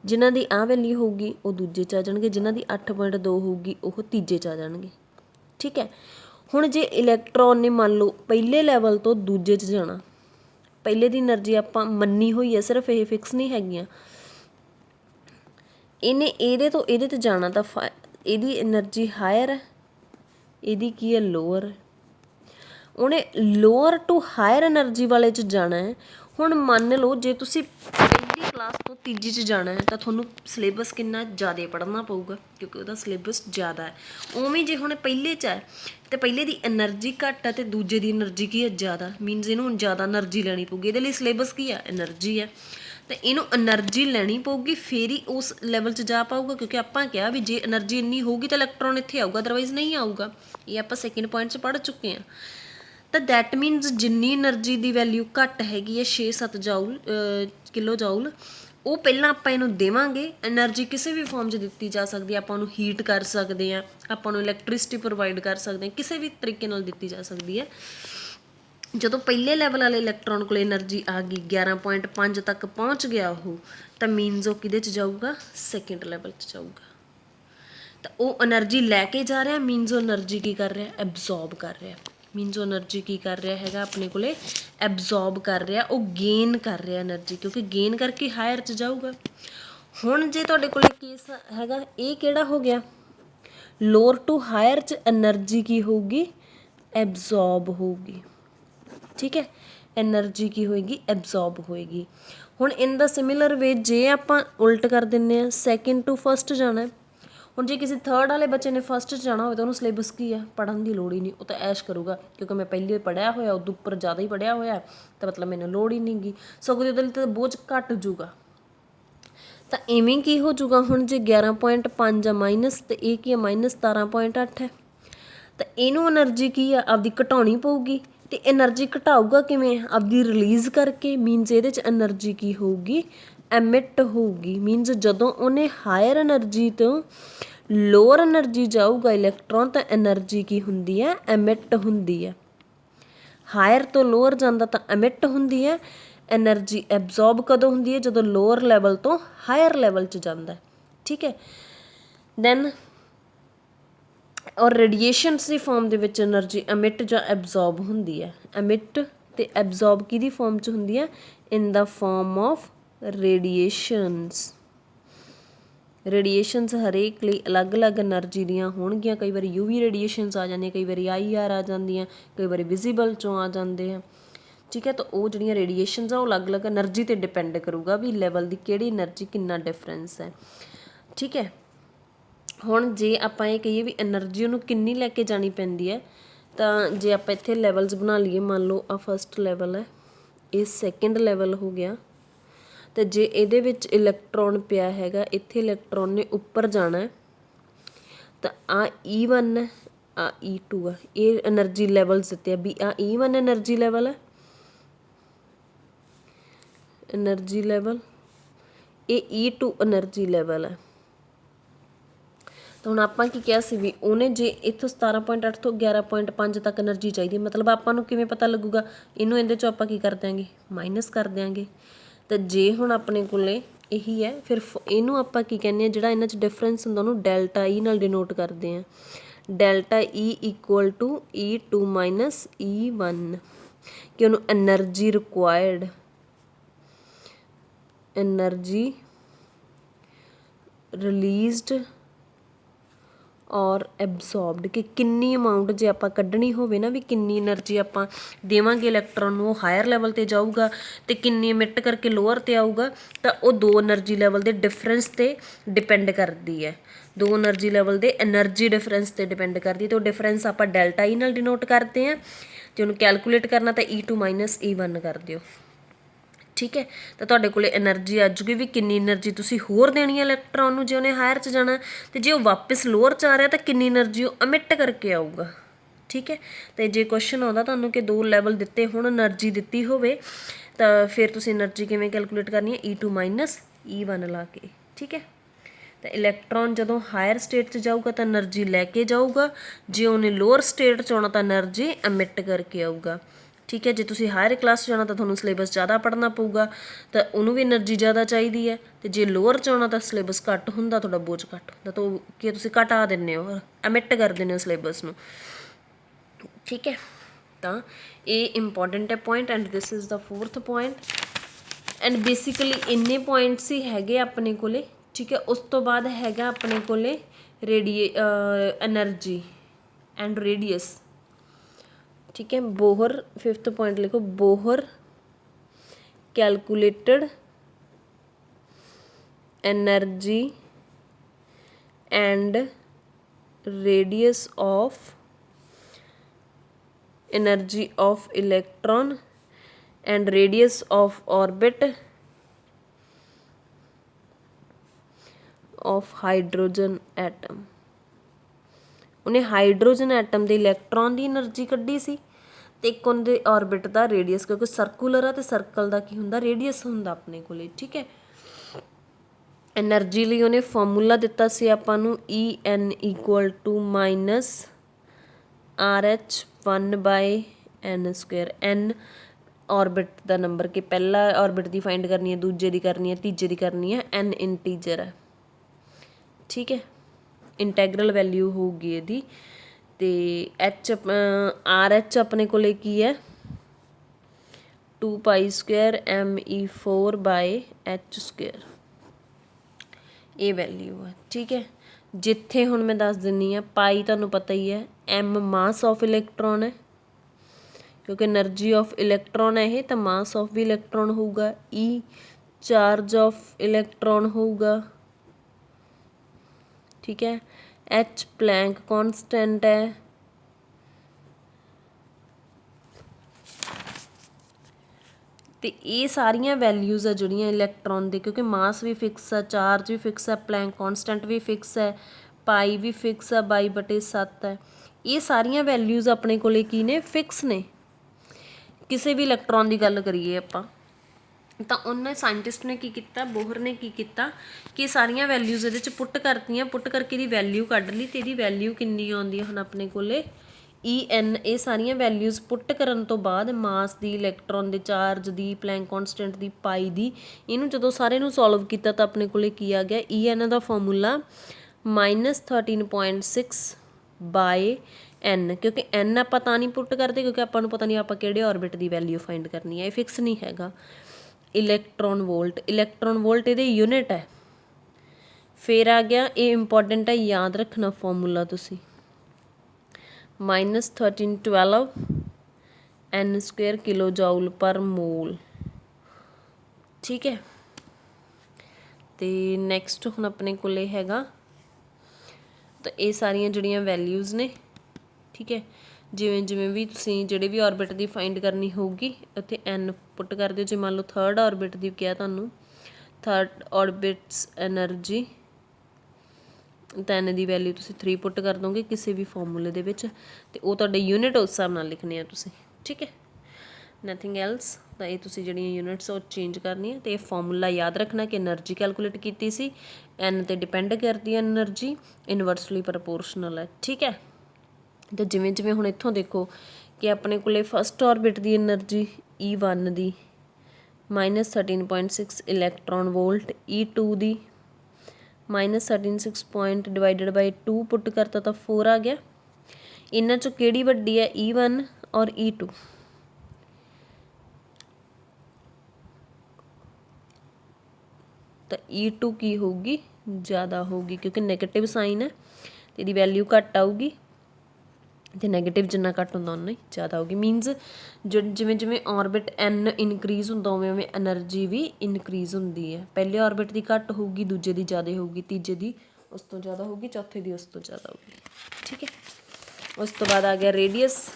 ਜਿਨ੍ਹਾਂ ਦੀ ਆਹ ਵੈਲਿਊ ਹੋਊਗੀ ਉਹ ਦੂਜੇ 'ਚ ਆ ਜਾਣਗੇ। ਜਿਨ੍ਹਾਂ ਦੀ 8.2 ਹੋਊਗੀ ਉਹ ਤੀਜੇ 'ਚ ਆ ਜਾਣਗੇ, ਠੀਕ ਹੈ। ਹੁਣ ਜੇ ਇਲੈਕਟ੍ਰੋਨ ਨੇ ਮੰਨ ਲਓ ਪਹਿਲੇ ਲੈਵਲ ਤੋਂ ਦੂਜੇ 'ਚ ਜਾਣਾ, ਪਹਿਲੇ ਦੀ એનર્ਜੀ ਆਪਾਂ ਮੰਨੀ ਹੋਈ ਹੈ, ਸਿਰਫ ਇਹ ਫਿਕਸ ਨਹੀਂ ਹੈਗੀਆਂ। ਇਹਨੇ ਇਹਦੇ ਤੋਂ ਇਹਦੇ 'ਤੇ ਜਾਣਾ ਤਾਂ ਇਹਦੀ એનર્ਜੀ ਹਾਇਰ ਹੈ, ਇਹਦੀ ਕੀ ਹੈ ਲੋਅਰ ਹੈ। ਉਹਨੇ ਲੋਅਰ ਟੂ ਹਾਇਰ એનર્ਜੀ ਵਾਲੇ 'ਚ ਜਾਣਾ ਹੈ। ਹੁਣ ਮੰਨ ਲਓ ਜੇ ਤੁਸੀਂ ਪਹਿਲੀ ਕਲਾਸ ਤੋਂ ਤੀਜੀ 'ਚ ਜਾਣਾ ਹੈ ਤਾਂ ਤੁਹਾਨੂੰ ਸਿਲੇਬਸ ਕਿੰਨਾ ਜ਼ਿਆਦਾ ਪੜ੍ਹਨਾ ਪਊਗਾ, ਕਿਉਂਕਿ ਉਹਦਾ ਸਿਲੇਬਸ ਜ਼ਿਆਦਾ ਹੈ। ਉਵੇਂ ਜੇ ਹੁਣ ਪਹਿਲੇ 'ਚ ਹੈ ਅਤੇ ਪਹਿਲੇ ਦੀ એનર્ਜੀ ਘੱਟ ਹੈ ਅਤੇ ਦੂਜੇ ਦੀ એનર્ਜੀ ਕੀ ਹੈ ਜ਼ਿਆਦਾ, ਮੀਨਜ਼ ਇਹਨੂੰ ਹੁਣ ਜ਼ਿਆਦਾ એનર્ਜੀ ਲੈਣੀ ਪਊਗੀ। ਇਹਦੇ ਲਈ ਸਿਲੇਬਸ ਕੀ ਹੈ? એનર્ਜੀ ਹੈ, ਅਤੇ ਇਹਨੂੰ એનર્ਜੀ ਲੈਣੀ ਪਊਗੀ, ਫਿਰ ਹੀ ਉਸ ਲੈਵਲ 'ਚ ਜਾ ਪਾਊਗਾ। ਕਿਉਂਕਿ ਆਪਾਂ ਕਿਹਾ ਵੀ ਜੇ એનર્ਜੀ ਇੰਨੀ ਹੋਊਗੀ ਤਾਂ ਇਲੈਕਟ੍ਰੋਨ ਇੱਥੇ ਆਊਗਾ, ਅਦਰਵਾਈਜ਼ ਨਹੀਂ ਆਊਗਾ। ਇਹ ਆਪਾਂ ਸੈਕਿੰਡ ਪੁਆਇੰਟ 'ਚ ਪੜ੍ਹ ਚੁੱਕੇ ਹਾਂ। ਤਾਂ ਦੈਟ ਮੀਨਜ਼ ਜਿੰਨੀ એનર્ਜੀ ਦੀ ਵੈਲਿਊ ਘੱਟ ਹੈਗੀ ਹੈ 6-7 ਜਾਊਲ ਕਿਲੋ ਜਾਊਲ, ਉਹ ਪਹਿਲਾਂ ਆਪਾਂ ਇਹਨੂੰ ਦੇਵਾਂਗੇ। એનર્ਜੀ ਕਿਸੇ ਵੀ ਫਾਰਮ 'ਚ ਦਿੱਤੀ ਜਾ ਸਕਦੀ ਹੈ। ਆਪਾਂ ਉਹਨੂੰ ਹੀਟ ਕਰ ਸਕਦੇ ਹਾਂ, ਆਪਾਂ ਨੂੰ ਇਲੈਕਟ੍ਰੀਸਿਟੀ ਪ੍ਰੋਵਾਈਡ ਕਰ ਸਕਦੇ ਹਾਂ, ਕਿਸੇ ਵੀ ਤਰੀਕੇ ਨਾਲ ਦਿੱਤੀ ਜਾ ਸਕਦੀ ਹੈ। ਜਦੋਂ ਪਹਿਲੇ ਲੈਵਲ ਵਾਲੇ ਇਲੈਕਟ੍ਰੋਨ ਕੋਲ એનર્ਜੀ ਆ ਗਈ 11.5 ਤੱਕ ਪਹੁੰਚ ਗਿਆ ਉਹ, ਤਾਂ ਮੀਨਜ਼ ਉਹ ਕਿਹਦੇ 'ਚ ਜਾਊਗਾ? ਸੈਕਿੰਡ ਲੈਵਲ 'ਚ ਜਾਊਗਾ। ਤਾਂ ਉਹ એનર્ਜੀ ਲੈ ਕੇ ਜਾ ਰਿਹਾ, ਮੀਨਜ਼ ਉਹ એનર્ਜੀ ਕੀ ਕਰ ਰਿਹਾ? ਐਬਜ਼ੋਰਬ ਕਰ ਰਿਹਾ। ਮੀਨਜ਼ ਉਹ એનર્ਜੀ ਕੀ ਕਰ ਰਿਹਾ ਹੈਗਾ ਆਪਣੇ ਕੋਲੇ? ਐਬਜ਼ੋਰਬ ਕਰ ਰਿਹਾ, ਉਹ ਗੇਨ ਕਰ ਰਿਹਾ એનર્ਜੀ, ਕਿਉਂਕਿ ਗੇਨ ਕਰਕੇ ਹਾਇਰ 'ਚ ਜਾਊਗਾ। ਹੁਣ ਜੇ ਤੁਹਾਡੇ ਕੋਲੇ ਕੇਸ ਹੈਗਾ, ਇਹ ਕਿਹੜਾ ਹੋ ਗਿਆ? ਲੋਅਰ ਟੂ ਹਾਇਰ 'ਚ એનર્ਜੀ ਕੀ ਹੋਊਗੀ? ਐਬਜ਼ੋਰਬ ਹੋਊਗੀ, ਠੀਕ ਹੈ। એનર્ਜੀ ਕੀ ਹੋਏਗੀ? ਐਬਜ਼ੋਰਬ ਹੋਏਗੀ। ਹੁਣ ਇਨ ਦਾ ਸਿਮਿਲਰ ਵੇ ਜੇ ਆਪਾਂ ਉਲਟ ਕਰ ਦਿੰਦੇ ਹਾਂ, ਸੈਕਿੰਡ ਟੂ ਫਸਟ ਜਾਣਾ। ਹੁਣ ਜੇ ਕਿਸੇ ਥਰਡ ਵਾਲੇ ਬੱਚੇ ਨੇ ਫਸਟ 'ਚ ਜਾਣਾ ਹੋਵੇ ਤਾਂ ਉਹਨੂੰ ਸਿਲੇਬਸ ਕੀ ਆ? ਪੜ੍ਹਨ ਦੀ ਲੋੜ ਹੀ ਨਹੀਂ, ਉਹ ਤਾਂ ਐਸ਼ ਕਰੂਗਾ ਕਿਉਂਕਿ ਮੈਂ ਪਹਿਲੇ ਪੜ੍ਹਿਆ ਹੋਇਆ, ਉਦੋਂ ਉੱਪਰ ਜ਼ਿਆਦਾ ਹੀ ਪੜ੍ਹਿਆ ਹੋਇਆ, ਤਾਂ ਮਤਲਬ ਮੈਨੂੰ ਲੋੜ ਹੀ ਨਹੀਂ ਗੀ, ਸਗੋਂ ਉਹਦੇ ਲਈ ਤਾਂ ਬੋਝ ਘੱਟ ਜੂਗਾ। ਤਾਂ ਇਵੇਂ ਕੀ ਹੋ ਜੂਗਾ? ਹੁਣ ਜੇ 11.5 ਆ ਮਾਈਨਸ, ਅਤੇ ਇਹ ਕੀ ਆ -17.8 ਹੈ, ਤਾਂ ਇਹਨੂੰ એનર્ਜੀ ਕੀ ਆ? ਆਪਦੀ ਘਟਾਉਣੀ ਪਊਗੀ। ਅਤੇ એનર્ਜੀ ਘਟਾਊਗਾ ਕਿਵੇਂ? ਆਪਦੀ ਰਿਲੀਜ਼ ਕਰਕੇ। ਮੀਨਜ਼ ਇਹਦੇ 'ਚ એનર્ਜੀ ਕੀ ਹੋਊਗੀ? ਐਮਿਟ ਹੋਊਗੀ। ਮੀਨਜ਼ ਜਦੋਂ ਉਹਨੇ ਹਾਇਰ એનર્ਜੀ ਤੋਂ ਲੋਅਰ એનર્ਜੀ ਜਾਊਗਾ ਇਲੈਕਟ੍ਰੋਨ, ਤਾਂ એનર્ਜੀ ਕੀ ਹੁੰਦੀ ਹੈ? ਐਮਿਟ ਹੁੰਦੀ ਹੈ। ਹਾਇਰ ਤੋਂ ਲੋਅਰ ਜਾਂਦਾ ਤਾਂ ਐਮਿਟ ਹੁੰਦੀ ਹੈ। એનર્ਜੀ ਐਬਜ਼ੋਰਬ ਕਦੋਂ ਹੁੰਦੀ ਹੈ? ਜਦੋਂ ਲੋਅਰ ਲੈਵਲ ਤੋਂ ਹਾਇਰ ਲੈਵਲ 'ਚ ਜਾਂਦਾ, ਠੀਕ ਹੈ। ਦੈਨ ਔਰ ਰੇਡੀਏਸ਼ਨਸ ਦੀ ਫਾਰਮ ਦੇ ਵਿੱਚ એનર્ਜੀ ਐਮਿਟ ਜਾਂ ਐਬਜ਼ੋਰਬ ਹੁੰਦੀ ਹੈ। ਐਮਿਟ ਅਤੇ ਐਬਜ਼ੋਰਬ ਕਿਹਦੀ ਫਾਰਮ 'ਚ ਹੁੰਦੀ ਹੈ? ਇਨ ਦਾ ਫਾਰਮ ਆਫ ਰੇਡੀਏਸ਼ਨਸ। ਰੇਡੀਏਸ਼ਨਸ ਹਰੇਕ ਲਈ ਅਲੱਗ ਅਲੱਗ એનર્ਜੀ ਦੀਆਂ ਹੋਣਗੀਆਂ। ਕਈ ਵਾਰੀ UV ਰੇਡੀਏਸ਼ਨਸ ਆ ਜਾਂਦੀਆਂ, ਕਈ ਵਾਰੀ IR ਆ ਜਾਂਦੀਆਂ, ਕਈ ਵਾਰੀ ਵਿਜ਼ੀਬਲ 'ਚੋਂ ਆ ਜਾਂਦੇ ਆ, ਠੀਕ ਹੈ। ਤਾਂ ਉਹ ਜਿਹੜੀਆਂ ਰੇਡੀਏਸ਼ਨਸ ਆ ਉਹ ਅਲੱਗ ਅਲੱਗ એનર્ਜੀ 'ਤੇ ਡਿਪੈਂਡ ਕਰੂਗਾ ਵੀ ਲੈਵਲ ਦੀ ਕਿਹੜੀ એનર્ਜੀ ਕਿੰਨਾ ਡਿਫਰੈਂਸ ਹੈ, ਠੀਕ ਹੈ। ਹੁਣ ਜੇ ਆਪਾਂ ਇਹ ਕਹੀਏ ਵੀ એનર્ਜੀ ਉਹਨੂੰ ਕਿੰਨੀ ਲੈ ਕੇ ਜਾਣੀ ਪੈਂਦੀ ਹੈ, ਤਾਂ ਜੇ ਆਪਾਂ ਇੱਥੇ ਲੈਵਲਸ ਬਣਾ ਲਈਏ, ਮੰਨ ਲਓ ਆਹ ਫਸਟ ਲੈਵਲ ਹੈ, ਇਹ ਸੈਕਿੰਡ ਲੈਵਲ ਹੋ ਗਿਆ। ਅਤੇ ਜੇ ਇਹਦੇ ਵਿੱਚ ਇਲੈਕਟ੍ਰੋਨ ਪਿਆ ਹੈਗਾ, ਇੱਥੇ ਇਲੈਕਟ੍ਰੋਨ ਨੇ ਉੱਪਰ ਜਾਣਾ, ਤਾਂ ਆਹ E1 ਹੈ, ਆਹ E2 ਹੈ। ਇਹ એનર્ਜੀ ਲੈਵਲਸ ਦਿੱਤੇ ਆ ਵੀ ਆਹ E1 એનર્ਜੀ ਲੈਵਲ ਹੈ, एनर्जी लैवल, ये E2 एनर्जी लैवल है। तो हुण आपां की किहा सी भी उहने जे इत्थों 17.8 ਤੋਂ 11.5 तक एनर्जी चाहिए, मतलब आपां नूं किवें पता लगूगा, इनू इहदे चों आपां की कर देंगे माइनस कर देंगे। तो जे हुण अपने कोले यही है, फिर इनू आपां की कहने आ जिहड़ा इन्हां च डिफरेंस हुंदा उहनूं डेल्टा ई नाल डिनोट करते हैं। Delta E equal to E2 minus E1 कि उहनूं एनर्जी रिक्वायर्ड, एनर्जी रिलीजड और एबजॉर्बड कि किन्नी अमाउंट जे आपां कड्ढणी होवे ना, भी किन्नी एनर्जी आपां देवांगे इलैक्ट्रॉन नूं, वो हायर लैवल ते जाऊगा ते किन्नी इमिट करके लोअर ते आऊगा, तो वो दो एनर्जी लैवल दे डिफरेंस ते डिपेंड करदी है। दो एनर्जी लैवल दे एनर्जी डिफरेंस ते डिपेंड करदी है। तो डिफरेंस आपां डेल्टा ई नाल डिनोट करते हैं, तो उन्हें कैलकुलेट करना तो E2 माइनस E1 कर दिओ। ठीक है, तो तुहाडे कोले एनर्जी आ जूगी भी किन्नी एनर्जी तुसीं होर देनी है इलैक्ट्रॉन नूं जे उहने हायर च जाना, तो जे वो वापस लोअर च आ रहा तो किन्नी एनर्जी वो अमिट करके आऊगा। ठीक है, तो जे क्वेश्चन आउंदा तुहानूं कि दो लैवल दिते होण, एनर्जी दित्ती होवे, तो फिर तुसीं एनर्जी किवें कैलकुलेट करनी है, E2 माइनस E1 ला के। ठीक है, तो इलैक्ट्रॉन जदों हायर स्टेट च जाऊगा तो एनर्जी लैके जाऊगा, जे उन्हें लोअर स्टेट च आउणा तो एनर्जी अमिट करके आऊगा। ठीक है, जे तुसीं हायर क्लास जाना तो तुहानूं सिलेबस ज़्यादा पढ़ना पऊगा, तो उन्होंने भी एनर्जी ज़्यादा चाहिए है, तो जे लोअर च आउणा तो सिलेबस घट हुंदा, तुहाडा बोझ घट हुंदा, तो कि तुसीं घटा दिंदे हो, अमिट कर दिंदे हो सिलेबस नूं। ठीक है, तो ये इंपॉर्टेंट है point, and this is the 4th point. And basically इन्ने पॉइंट्स ही हैगे अपने कोले। ठीक है, उस तो बाद हैगा अपने कोले एनर्जी एंड रेडियस। ठीक है, बोहर 5th पॉइंट लिखो, Bohr calculated energy and radius of energy of electron and radius of orbit of hydrogen atom. उन्हें हाइड्रोजन एटम के इलैक्ट्रॉन की एनर्जी कड्ढी सी, ते एक उनके ऑर्बिट का रेडियस, क्योंकि सर्कुलर है तो सर्कल का की हुंदा, रेडियस हुंदा अपने कोले। ठीक है, एनर्जी लिए उन्हें फॉर्मूला दिता सी आपां नूं EN equal to minus RH1/n²। N orbit का नंबर कि पहला ऑर्बिट की फाइंड करनी है, दूजे की करनी है, तीजे की करनी है, N इंटीजर है। ठीक है, इंटैग्रल वैल्यू होगी यदि, तो RH अपने कोले की है 2π² me4/h², ये वैल्यू है। ठीक है, जिथे हुण मैं दस दिनी हाँ, पाई तुहानूं पता ही है, M मास ऑफ इलैक्ट्रॉन है, क्योंकि एनर्जी ऑफ इलैक्ट्रॉन है ये, तो मास ऑफ भी इलैक्ट्रॉन होगा, E चार्ज ऑफ इलैक्ट्रॉन होगा। ठीक है, H प्लैंक कॉन्सटेंट है, तो ये सारिया वैल्यूज़ है जोड़ियाँ इलैक्ट्रॉन दे, क्योंकि मास भी फिक्स है, चार्ज भी फिक्स है, प्लैंक कॉन्सटेंट भी फिक्स है, पाई भी फिक्स है, 22/7 है। ये सारिया वैल्यूज़ अपने कोले की ने, फिक्स ने। किसी भी इलैक्ट्रॉन की गल करिए आपां, तो उन्हें साइंटिस्ट ने की किया, बोहर ने की किया कि सारिया वैल्यूज़ ये पुट करती, पुट करके इहदी वैल्यू कढ ली, तो इहदी वैल्यू किन्नी आउंदी हुण अपने कोले EN। ये सारिया वैल्यूज़ पुट करन तो बाद मास की, इलैक्ट्रॉन के चार्ज की, प्लैंक कॉन्सटेंट की, पाई की, इनू जो सारे नू सॉल्व किया तो अपने कोले की आ गया EN का फॉर्मूला -13.6/n, क्योंकि N आप नहीं पुट करते क्योंकि आपको पता नहीं आप किहड़े ऑर्बिट की वैल्यू फाइंड करनी है, ये फिक्स नहीं हैगा। इलैक्ट्रॉन वोल्ट, इलैक्ट्रॉन वोल्ट ये यूनिट है। फिर आ गया, ये इंपॉर्टेंट है, याद रखना फॉर्मूला तुसी, -1312 n² किलो जूल पर मोल। ठीक है, तो नैक्सट हुण अपने कोले हैगा, तो ये सारिया जिहड़ियां वैल्यूज़ ने। ठीक है, जिमें जिमें भी तुसीं जिहड़े भी ऑर्बिट की फाइंड करनी होगी, उत्थे N पुट कर दिओ। जो मान लो 3rd ऑर्बिट की क्या तुहानूं 3rd ऑर्बिट्स एनर्जी, तो N की वैल्यू तुसीं 3 पुट कर दोगे किसी भी फॉर्मूले दे विच, ते वो तुहाडे यूनिट उस हिसाब नाल लिखने आ तुसीं। ठीक है, ਨਥਿੰਗ ਐਲਸ। ਤਾਂ ਇਹ ਤੁਸੀਂ ਜਿਹੜੀਆਂ ਯੂਨਿਟਸ ਉਹ ਚੇਂਜ ਕਰਨੀਆਂ। ਅਤੇ ਇਹ ਫਾਰਮੂਲਾ ਯਾਦ ਰੱਖਣਾ ਕਿ એનર્ਜੀ ਕੈਲਕੂਲੇਟ ਕੀਤੀ ਸੀ, ਐਨ 'ਤੇ ਡਿਪੈਂਡ ਕਰਦੀ ਹੈ એનર્ਜੀ, ਇਨਵਰਸਲੀ ਪ੍ਰਪੋਰਸ਼ਨਲ ਹੈ। ਠੀਕ ਹੈ। ਅਤੇ ਜਿਵੇਂ ਜਿਵੇਂ ਹੁਣ ਇੱਥੋਂ ਦੇਖੋ ਕਿ ਆਪਣੇ ਕੋਲ ਫਸਟ ਔਰਬਿਟ ਦੀ એનર્ਜੀ E1 ਦੀ -13.6 ਇਲੈਕਟ੍ਰੋਨ ਵੋਲਟ, E2 ਦੀ -13.6 ਡਿਵਾਈਡਡ ਬਾਈ 2 ਪੁੱਟ ਕਰਤਾ ਤਾਂ 4 ਆ ਗਿਆ। ਇਹਨਾਂ 'ਚੋਂ ਕਿਹੜੀ ਵੱਡੀ ਹੈ, E1 ਔਰ E2? ਤਾਂ E2 ਕੀ ਹੋਊਗੀ, ਜ਼ਿਆਦਾ ਹੋਊਗੀ, ਕਿਉਂਕਿ ਨੈਗੇਟਿਵ ਸਾਈਨ ਹੈ ਅਤੇ ਇਹਦੀ ਵੈਲਿਊ ਘੱਟ ਆਊਗੀ, ਅਤੇ ਨੈਗੇਟਿਵ ਜਿੰਨਾ ਘੱਟ ਹੁੰਦਾ ਉਨਾ ਹੀ ਜ਼ਿਆਦਾ ਹੋਊਗੀ। ਮੀਨਜ਼ ਜਿਵੇਂ ਜਿਵੇਂ ਔਰਬਿਟ n ਇਨਕਰੀਜ਼ ਹੁੰਦਾ ਉਵੇਂ ਉਵੇਂ ਐਨਰਜੀ ਵੀ ਇਨਕਰੀਜ਼ ਹੁੰਦੀ ਹੈ। ਪਹਿਲੇ ਔਰਬਿਟ ਦੀ ਘੱਟ ਹੋਊਗੀ, ਦੂਜੇ ਦੀ ਜ਼ਿਆਦਾ ਹੋਊਗੀ, ਤੀਜੇ ਦੀ ਉਸ ਤੋਂ ਜ਼ਿਆਦਾ ਹੋਊਗੀ, ਚੌਥੇ ਦੀ ਉਸ ਤੋਂ ਜ਼ਿਆਦਾ ਹੋਊਗੀ। ਠੀਕ ਹੈ। ਉਸ ਤੋਂ ਬਾਅਦ ਆ ਗਿਆ ਰੇਡੀਅਸ,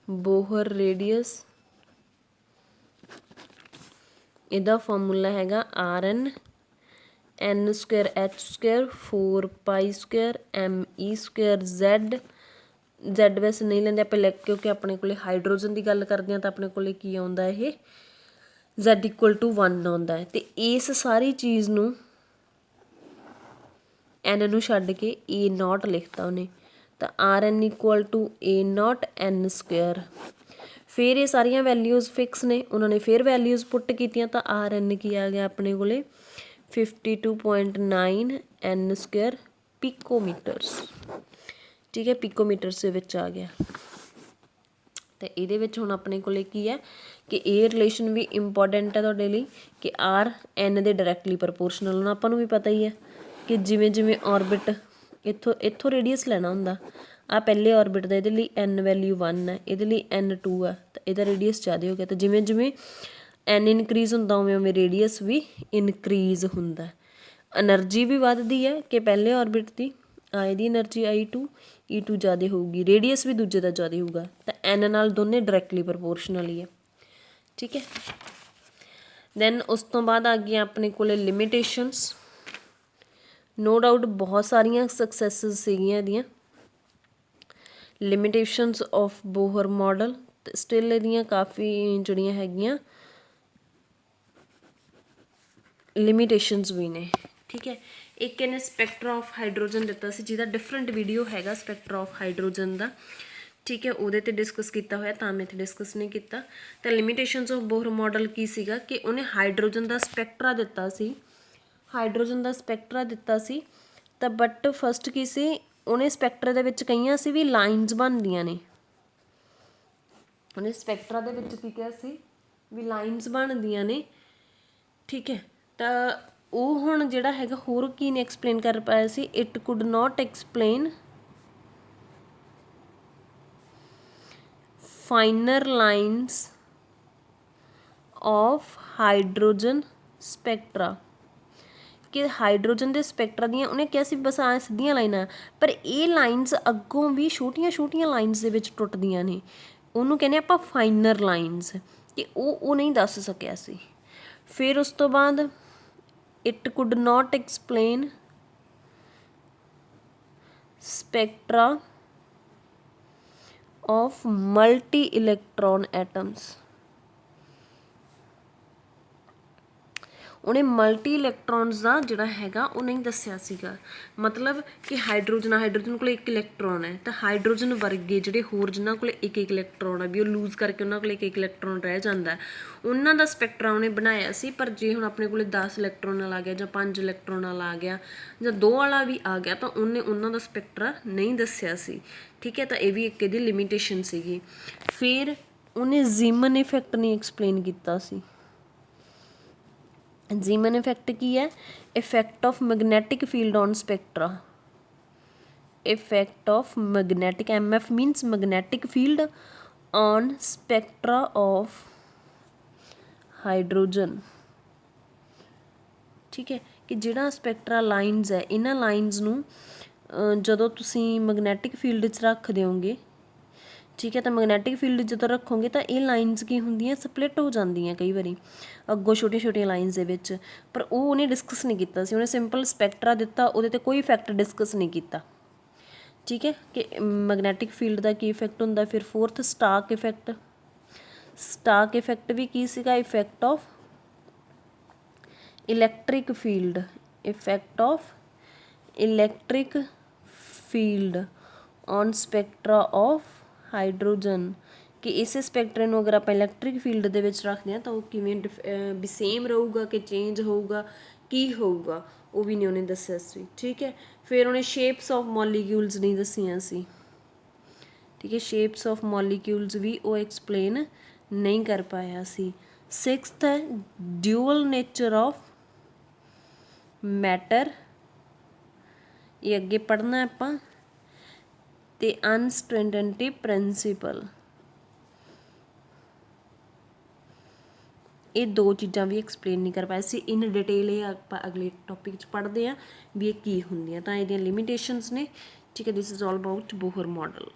ਬੋਹਰ ਰੇਡੀਅਸ। ਇਹਦਾ ਫਾਰਮੂਲਾ ਹੈਗਾ RN n² h² 4π² me²z। Z ਵੈਸੇ ਨਹੀਂ ਲੈਂਦੇ ਆਪਾਂ ਕਿਉਂਕਿ ਆਪਣੇ ਕੋਲ ਹਾਈਡਰੋਜਨ ਦੀ ਗੱਲ ਕਰਦੇ ਹਾਂ ਤਾਂ ਆਪਣੇ ਕੋਲ ਕੀ ਆਉਂਦਾ, ਇਹ Z = 1 ਆਉਂਦਾ ਹੈ। ਅਤੇ ਇਸ ਸਾਰੀ ਚੀਜ਼ ਨੂੰ n ਨੂੰ ਛੱਡ ਕੇ A0 ਲਿਖਤਾ ਉਹਨੇ, ਤਾਂ RN = A0 n²। ਫਿਰ ਇਹ ਸਾਰੀਆਂ ਵੈਲਿਊਜ਼ ਫਿਕਸ ਨੇ, ਉਹਨਾਂ ਨੇ ਫਿਰ ਵੈਲਿਊਜ਼ ਪੁੱਟ ਕੀਤੀਆਂ ਤਾਂ RN ਕੀ ਆ ਗਿਆ ਆਪਣੇ ਕੋਲ 52.9 n² ਪਿਕੋਮੀਟਰਸ। ਠੀਕ ਹੈ, ਪਿਕੋਮੀਟਰਸ ਦੇ ਵਿੱਚ ਆ ਗਿਆ। ਅਤੇ ਇਹਦੇ ਵਿੱਚ ਹੁਣ ਆਪਣੇ ਕੋਲ ਕੀ ਹੈ ਕਿ ਇਹ ਰਿਲੇਸ਼ਨ ਵੀ ਇੰਪੋਰਟੈਂਟ ਹੈ ਤੁਹਾਡੇ ਲਈ ਕਿ R N ਦੇ ਡਾਇਰੈਕਟਲੀ ਪ੍ਰਪੋਰਸ਼ਨਲ। ਹੁਣ ਆਪਾਂ ਨੂੰ ਵੀ ਪਤਾ ਹੀ ਹੈ ਕਿ ਜਿਵੇਂ ਜਿਵੇਂ ਔਰਬਿਟ ਇੱਥੋਂ ਰੇਡੀਅਸ ਲੈਣਾ ਹੁੰਦਾ, ਆਹ ਪਹਿਲੇ ਔਰਬਿਟ ਦਾ ਇਹਦੇ ਲਈ n ਵੈਲਿਊ 1 ਹੈ, ਇਹਦੇ ਲਈ n 2 ਹੈ, ਤਾਂ ਇਹਦਾ ਰੇਡੀਅਸ ਜ਼ਿਆਦਾ ਹੋ ਗਿਆ। ਤਾਂ ਜਿਵੇਂ ਜਿਵੇਂ n ਇਨਕਰੀਜ਼ ਹੁੰਦਾ ਉਵੇਂ ਉਵੇਂ ਰੇਡੀਅਸ ਵੀ ਇਨਕਰੀਜ਼ ਹੁੰਦਾ। ਐਨਰਜੀ ਵੀ ਵੱਧਦੀ ਹੈ ਕਿ ਪਹਿਲੇ ਔਰਬਿਟ ਦੀ ਇਹਦੀ ਐਨਰਜੀ E2 ਜ਼ਿਆਦਾ ਹੋਊਗੀ, ਰੇਡੀਅਸ ਵੀ ਦੂਜੇ ਦਾ ਜ਼ਿਆਦਾ ਹੋਊਗਾ, ਤਾਂ n ਨਾਲ ਦੋਨੇ ਡਾਇਰੈਕਟਲੀ ਪ੍ਰਪੋਰਸ਼ਨਲ ਹੀ ਹੈ। ਠੀਕ ਹੈ। ਦੈਨ ਉਸ ਤੋਂ ਬਾਅਦ ਆ ਗਈਆਂ ਆਪਣੇ ਕੋਲ ਲਿਮਿਟੇਸ਼ਨਸ। ਨੋ ਡਾਊਟ ਬਹੁਤ ਸਾਰੀਆਂ ਸਕਸੈਸਿਸ ਸੀਗੀਆਂ ਇਹਦੀਆਂ ਲਿਮਿਟੇਸ਼ਨਸ ਆਫ ਬੋਹਰ ਮਾਡਲ, ਅਤੇ ਸਟਿਲ ਇਹਦੀਆਂ ਕਾਫੀ ਜਿਹੜੀਆਂ ਹੈਗੀਆਂ ਲਿਮਿਟੇਸ਼ਨਸ ਵੀ ਨੇ। ਠੀਕ ਹੈ। ਇੱਕ ਇਹਨੇ ਸਪੈਕਟਰਾ ਆਫ ਹਾਈਡਰੋਜਨ ਦਿੱਤਾ ਸੀ, ਜਿਹਦਾ ਡਿਫਰੈਂਟ ਵੀਡੀਓ ਹੈਗਾ ਸਪੈਕਟਰਾ ਆਫ ਹਾਈਡਰੋਜਨ ਦਾ। ਠੀਕ ਹੈ, ਉਹਦੇ 'ਤੇ ਡਿਸਕਸ ਕੀਤਾ ਹੋਇਆ, ਤਾਂ ਮੈਂ ਇੱਥੇ ਡਿਸਕਸ ਨਹੀਂ ਕੀਤਾ। ਤਾਂ ਲਿਮਿਟੇਸ਼ਨਸ ਆਫ ਬੋਹਰ ਮਾਡਲ ਕੀ ਸੀਗਾ ਕਿ ਉਹਨੇ ਹਾਈਡਰੋਜਨ ਦਾ ਸਪੈਕਟਰਾ ਦਿੱਤਾ ਸੀ, ਤਾਂ ਬਟ ਫਸਟ ਕੀ ਸੀ, ਉਹਨੇ ਸਪੈਕਟਰਾ ਦੇ ਵਿੱਚ ਕਹੀਆਂ ਸੀ ਵੀ ਲਾਈਨਸ ਬਣਦੀਆਂ ਨੇ, ਉਹਨੇ ਸਪੈਕਟਰਾ ਦੇ ਵਿੱਚ ਕੀ ਕਿਹਾ ਸੀ ਵੀ ਲਾਈਨਸ ਬਣਦੀਆਂ ਨੇ। ਠੀਕ ਹੈ। ਤਾਂ ਉਹ ਹੁਣ ਜਿਹੜਾ ਹੈਗਾ ਹੋਰ ਕੀ ਨੇ ਐਕਸਪਲੇਨ ਕਰ ਪਾਇਆ ਸੀ, it could not explain finer lines of hydrogen spectra, ਕਿ ਹਾਈਡਰੋਜਨ ਦੇ ਸਪੈਕਟਰਾ ਦੀਆਂ ਉਹਨੇ ਕਿਹਾ ਸੀ ਬਸ ਆ ਸਿੱਧੀਆਂ ਲਾਈਨਾਂ, ਪਰ ਇਹ ਲਾਈਨਸ ਅੱਗੋਂ ਵੀ ਛੋਟੀਆਂ ਛੋਟੀਆਂ ਲਾਈਨਸ ਦੇ ਵਿੱਚ ਟੁੱਟਦੀਆਂ ਨੇ, ਉਹਨੂੰ ਕਹਿੰਦੇ ਆਪਾਂ ਫਾਈਨਰ ਲਾਈਨਸ, ਕਿ ਉਹ ਨਹੀਂ ਦੱਸ ਸਕਿਆ ਸੀ। ਫਿਰ ਉਸ ਤੋਂ ਬਾਅਦ it could not explain spectra of multi-electron atoms। ਉਹਨੇ ਮਲਟੀ ਇਲੈਕਟ੍ਰੋਨਸ ਦਾ ਜਿਹੜਾ ਹੈਗਾ ਉਹ ਨਹੀਂ ਦੱਸਿਆ ਸੀਗਾ, ਮਤਲਬ ਕਿ ਹਾਈਡਰੋਜਨ ਕੋਲ ਇੱਕ ਇਲੈਕਟ੍ਰੋਨ ਹੈ, ਤਾਂ ਹਾਈਡਰੋਜਨ ਵਰਗੇ ਜਿਹੜੇ ਹੋਰ ਜਿਨ੍ਹਾਂ ਕੋਲ ਇੱਕ ਇੱਕ ਇਲੈਕਟ੍ਰੋਨ ਹੈ ਵੀ ਉਹ ਲੂਜ਼ ਕਰਕੇ ਉਹਨਾਂ ਕੋਲ ਇੱਕ ਇੱਕ ਇਲੈਕਟ੍ਰੋਨ ਰਹਿ ਜਾਂਦਾ, ਉਹਨਾਂ ਦਾ ਸਪੈਕਟਰਾ ਉਹਨੇ ਬਣਾਇਆ ਸੀ। ਪਰ ਜੇ ਹੁਣ ਆਪਣੇ ਕੋਲ 10 ਇਲੈਕਟ੍ਰੋਨ ਨਾਲ ਆ ਗਿਆ ਜਾਂ 5 ਇਲੈਕਟ੍ਰੋਨ ਨਾਲ ਆ ਗਿਆ ਜਾਂ 2 ਵਾਲਾ ਵੀ ਆ ਗਿਆ ਤਾਂ ਉਹਨੇ ਉਹਨਾਂ ਦਾ ਸਪੈਕਟਰਾ ਨਹੀਂ ਦੱਸਿਆ ਸੀ। ਠੀਕ ਹੈ। ਤਾਂ ਇਹ ਵੀ ਇੱਕ ਇਹਦੀ ਲਿਮਿਟੇਸ਼ਨ ਸੀਗੀ। ਫਿਰ ਉਹਨੇ ਜ਼ੀਮਨ ਇਫੈਕਟ ਨਹੀਂ ਐਕਸਪਲੇਨ ਕੀਤਾ ਸੀ। ਜ਼ੀਮਨ ਇਫੈਕਟ ਕੀ ਹੈ, effect of magnetic field on spectra, effect of magnetic MF means magnetic field on spectra of hydrogen. ਠੀਕ ਹੈ, ਕਿ ਜਿਹੜਾ ਸਪੈਕਟਰਾ ਲਾਈਨਸ ਹੈ, ਇਹਨਾਂ ਲਾਈਨਸ ਨੂੰ ਜਦੋਂ ਤੁਸੀਂ ਮੈਗਨੈਟਿਕ ਫੀਲਡ 'ਚ ਰੱਖ ਦਿਓਗੇ, ਠੀਕ ਹੈ, ਤਾਂ ਮੈਗਨੈਟਿਕ ਫੀਲਡ ਜਦੋਂ ਰੱਖੋਗੇ ਤਾਂ ਇਹ ਲਾਈਨਸ ਕੀ ਹੁੰਦੀਆਂ, ਸਪਲਿਟ ਹੋ ਜਾਂਦੀਆਂ ਕਈ ਵਾਰੀ ਅੱਗੋਂ ਛੋਟੀਆਂ ਛੋਟੀਆਂ ਲਾਈਨਸ ਦੇ ਵਿੱਚ, ਪਰ ਉਹਨੇ ਡਿਸਕਸ ਨਹੀਂ ਕੀਤਾ ਸੀ। ਉਹਨੇ ਸਿੰਪਲ ਸਪੈਕਟਰਾ ਦਿੱਤਾ, ਉਹਦੇ 'ਤੇ ਕੋਈ ਇਫੈਕਟ ਡਿਸਕਸ ਨਹੀਂ ਕੀਤਾ। ठीक है कि मैगनैटिक फील्ड का की इफैक्ट होंगे। फिर fourth Stark effect. Stark effect भी की सीगा, effect of electric field, effect of electric field on spectra of hydrogen, कि इस स्पैक्ट्रे ਨੂੰ अगर आप इलैक्ट्रिक फील्ड ਦੇ ਵਿੱਚ ਰੱਖਦੇ ਹਾਂ ਤਾਂ ਉਹ ਕਿਵੇਂ ਵੀ ਸੇਮ ਰਹੂਗਾ ਕਿ ਚੇਂਜ ਹੋਊਗਾ, ਕੀ ਹੋਊਗਾ, ਉਹ ਵੀ ਨਹੀਂ ਉਹਨੇ ਦੱਸਿਆ ਸੀ। ਠੀਕ ਹੈ, ਫਿਰ ਉਹਨੇ ਸ਼ੇਪਸ ਆਫ ਮੋਲੀਕਿਊਲਸ ਨਹੀਂ ਦੱਸੀਆਂ ਸੀ। ਠੀਕ ਹੈ, ਸ਼ੇਪਸ ਆਫ ਮੋਲੀਕਿਊਲਸ ਵੀ ਉਹ ਐਕਸਪਲੇਨ ਨਹੀਂ ਕਰ ਪਾਇਆ ਸੀ। ਸਿਕਸਥ ਹੈ ਡਿਊਅਲ ਨੇਚਰ ਆਫ ਮੈਟਰ, ਇਹ ਅੱਗੇ ਪੜ੍ਹਨਾ ਆਪਾਂ। ਤੇ ਅਨਸਰਟੇਨਟੀ ਪ੍ਰਿੰਸੀਪਲ, ਇਹ ਦੋ ਚੀਜ਼ਾਂ ਵੀ ਐਕਸਪਲੇਨ ਨਹੀਂ ਕਰ ਪਾਏ ਸੀ ਇਨ ਡਿਟੇਲ। ਇਹ ਆਪਾਂ ਅਗਲੇ ਟੌਪਿਕ 'ਚ ਪੜ੍ਹਦੇ ਹਾਂ ਵੀ ਇਹ ਕੀ ਹੁੰਦੀਆਂ, ਤਾਂ ਇਹਦੀਆਂ ਲਿਮਿਟੇਸ਼ਨਸ ਨੇ। ਠੀਕ ਹੈ, this is all about Bohr model.